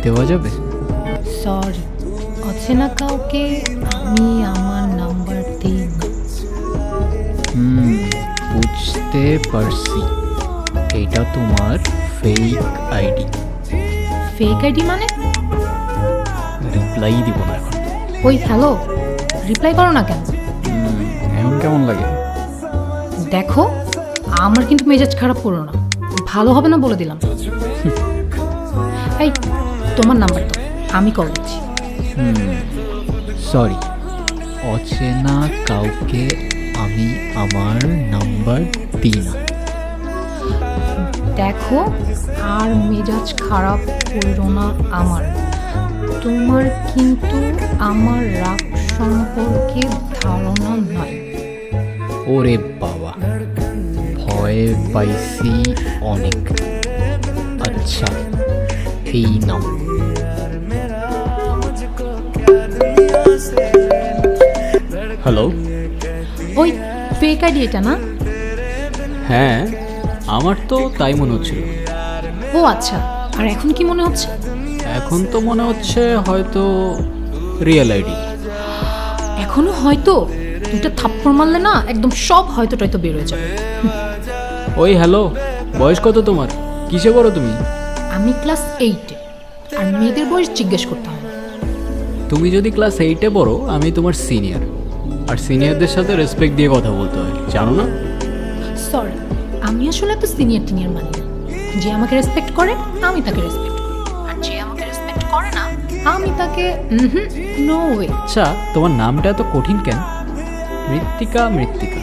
দেওয়া যাবে? সরি, অচেনা কাউকে আমি আমার নাম্বার দিই না। বুঝতে পারছি, এটা তোমার ফেক আইডি। ফেক আইডি মানে? রিপ্লাই দিব না এখন। ওই হ্যালো, রিপ্লাই করো না কেন? এখন কেমন লাগে? দেখো, আমার কিন্তু মেজাজ খারাপ করো না, ভালো হবে না বলে দিলাম। এই তোমার নাম্বার তো, আমি কল দিচ্ছি। সরি, অচেনা কাউকে আমি আমার নাম্বার দিই না। দেখো, আর মেজাজ খারাপ করো না আমার। তোমার কিন্তু আমার রাগ সম্পর্কে ধারণা নাই। ওরে বাবা, ভয় পাইছি অনেক। আচ্ছা, এই নাও। হ্যালো। ওই ফেক আইডি এটা না? হ্যাঁ, আমার তো তাই মনে হচ্ছিল। ও আচ্ছা, আর এখন কি মনে হচ্ছে? এখন তো মনে হচ্ছে হয়তো রিয়েল আইডি। এখনো হয়তো? দুইটা থাপ্পড় মারলে না একদম সব হয়তো টয়তো বের হয়ে যাবে। ওই হ্যালো, বয়স কত তোমার? কিসে করো তুমি? আমি ক্লাস 8-এ, আর মেয়েদের বয়স জিজ্ঞেস করতে হবে? তুমি যদি ক্লাস 8-এ পড়ো, আমি তোমার সিনিয়র, আর সিনিয়রদের সাথে রেসপেক্ট দিয়ে কথা বলতে হয়, জানো না? সরি, আমি আসলে এত সিনিয়র টিনিয়র মানি না। যে আমাকে রেসপেক্ট করে আমি তাকে রেসপেক্ট করি, আর যে আমাকে রেসপেক্ট করে না আমি তাকে নো ওয়ে। আচ্ছা, তোমার নামটা এত কঠিন কেন? মৃত্তিকা। মৃত্তিকা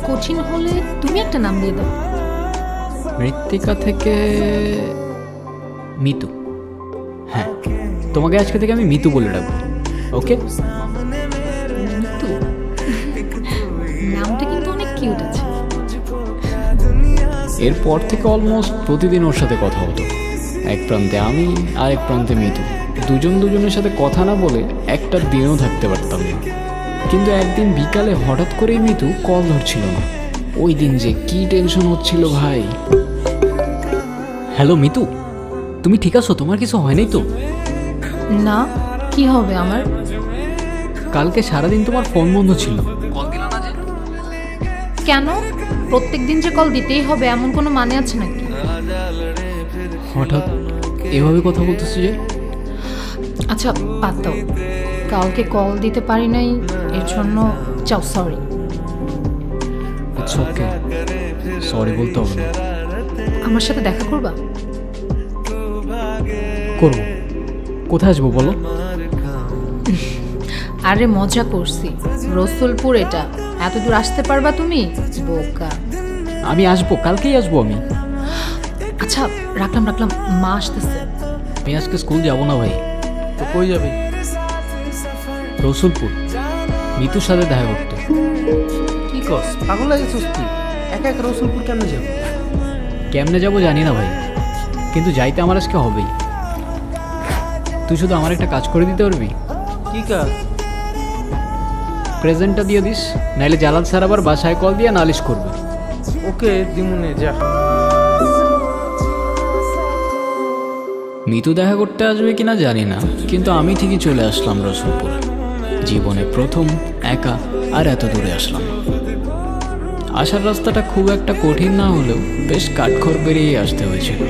কঠিন হলে তুমি একটা নাম দিয়ে দাও। মৃত্তিকা থেকে মিতু। হ্যাঁ, তোমাকে আজকে থেকে আমি মিতু বলে ডাকবো, ওকে? মিতু নামটা কিন্তু অনেক কিউট আছে। এরপর থেকে অলমোস্ট প্রতিদিন ওর সাথে কথা হতো। এক প্রান্তে আমি আর এক প্রান্তে মিতু, দুজনের সাথে কথা না বলে একটা দিনও থাকতে পারতাম না। কিন্তু একদিন বিকালে হঠাৎ করেই মিতু কল ধরছিল না। ওই দিন যে কি টেনশন হচ্ছিল ভাই। হ্যালো মিতু, তুমি ঠিক আছো? তোমার কিছু হয়নি তো? না, কি হবে আমার? কালকে সারাদিন তোমার ফোন বন্ধ ছিল। কেন? প্রত্যেক দিন যে কল দিতেই হবে এমন কোনো মানে আছে নাকি? হঠাৎ এভাবে কথা বলতেছো যে? আচ্ছা বাদ দাও, কালকে কল দিতে পারি নাই এর জন্য চাও সরি। ইটস ওকে, সরি বলতে হবে না। আমার সাথে দেখা করবা? করবো। কোথায় আসবো বলো? আরে মজা করছি, রসুলপুর এটা, এত দূর আসতে পারবা তুমি? বোকা। আমি আসবো, কালকেই আসবো আমি। আচ্ছা রাখলাম, মা আসতেছে। আমি আজকে স্কুল যাবো না ভাই। তো কই যাবে? রসুলপুর, মিতুর সাথে দেখা করতে। কি কস, পাগল লাগেছিস তুই? একা একা রসুলপুর কেমনে যাবো? কেমনে যাবো জানি না ভাই, কিন্তু যাইতে আমার আজকে হবেই। তুই শুধু আমার একটা কাজ করে দিতে পারবি? কি কাজ? প্রেজেন্টটা দিয়ে দিস, নাইলে জালাল স্যার আবার বাসায় কল দিয়ে নালিশ করবে। ওকে দিমুনে, যা। মিতু দেখা করতে আসবে কিনা জানি না, কিন্তু আমি ঠিকই চলে আসলাম রসুলপুর। জীবনে প্রথম একা আর এত দূরে আসলাম। আসার রাস্তাটা খুব একটা কঠিন না হলেও বেশ কাঠখড় বেরিয়ে আসতে হয়েছিল।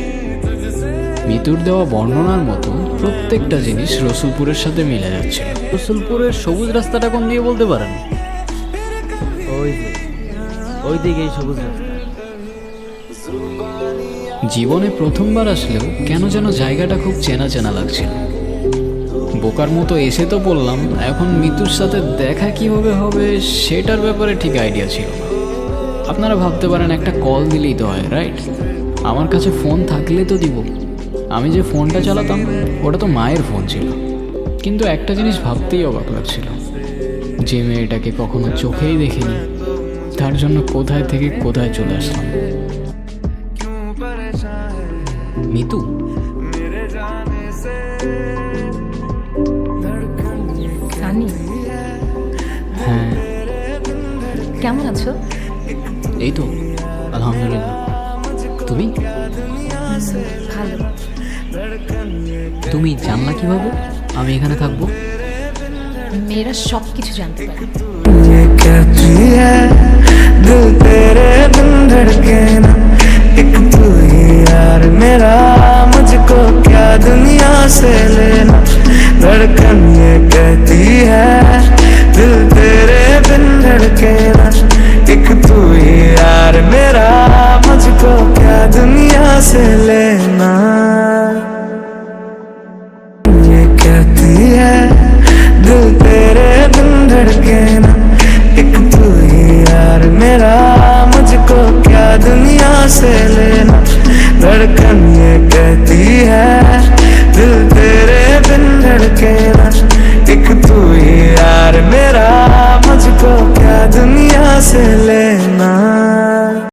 মিতুর দেওয়া বর্ণনার মতো প্রত্যেকটা জিনিস রসুলপুরের সাথে মিলে যাচ্ছিল। রসুলপুরের সবুজ রাস্তাটা কোন দিয়ে বলতে পারেন? ওই যে ওই দিকেই সবুজ রাস্তা। জীবনে প্রথমবার আসলেও কেন যেন জায়গাটা খুব চেনা চেনা লাগছিল। বোকার মতো এসে তো বললাম, এখন মিতুর সাথে দেখা কিভাবে হবে সেটার ব্যাপারে ঠিক আইডিয়া ছিল না। আপনারা ভাবতে পারেন একটা কল দিলেই তো হয়, রাইট? আমার কাছে ফোন থাকলে তো দিব। আমি যে ফোনটা চালাতাম ওটা তো মায়ের ফোন ছিল। কিন্তু একটা জিনিস ভাবতেই অবাক লাগছিল, যে মেয়েটাকে কখনো চোখেই দেখিনি, তার জন্য কোথায় থেকে কোথায় চলে আসলাম। মিতু, সানি, হ্যাঁ কেমন আছো? এই তো আলহামদুলিল্লাহ। তুমি? ভালো। তুমি জানলা কিভাবে আমি এখানে থাকবো? মেয়েরা সব কিছু জানতে পারে। ये कहती है दिल तेरे बिन धड़के ना, एक तू ही यार मेरा, मुझको क्या दुनिया से लेना। धड़कन ये कहती है दिल तेरे बिन धड़के ना, एक तू ही यार मेरा, मुझको क्या दुनिया से लेना। ये कहती है दिल तेरे बिन धड़के ना, एक तू ही यार मेरा, मुझको क्या दुनिया से लेना। धड़कन ये कहती है दिल तेरे बिन धड़के ना, एक तू ही यार मेरा, मुझको क्या दुनिया से लेना।